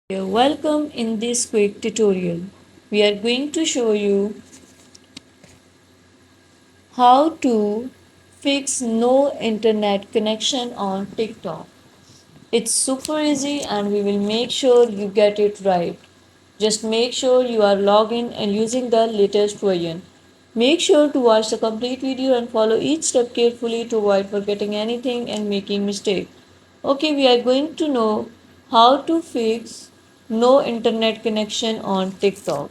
Welcome in this quick tutorial. We are going to show you how to fix no internet connection on TikTok. It's super easy and we will make sure you get it right. Just make sure you are logged in and using the latest version. Make sure to watch the complete video and follow each step carefully to avoid forgetting anything and making mistake. Okay, we are going to know how to fix no internet connection on TikTok.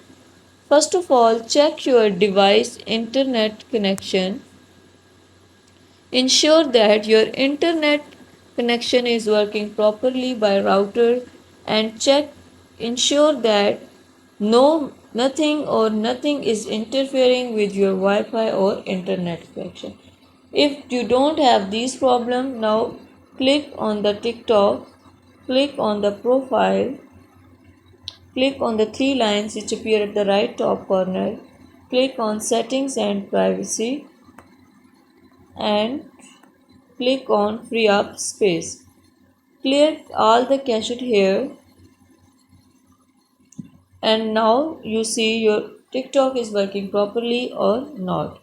First of all, check your device internet connection. Ensure that your internet connection is working properly by router and ensure that nothing is interfering with your Wi-Fi or internet connection. If you don't have these problems, now click on the TikTok, click on the profile, click on the three lines which appear at the right top corner, click on settings and privacy and click on free up space. Clear all the cached here and now you see your TikTok is working properly or not.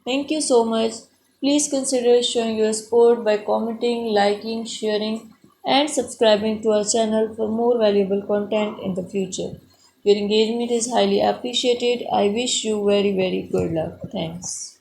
Thank you so much. Please consider showing your support by commenting, liking, sharing, and subscribing to our channel for more valuable content in the future. Your engagement is highly appreciated. I wish you very good luck. Thanks.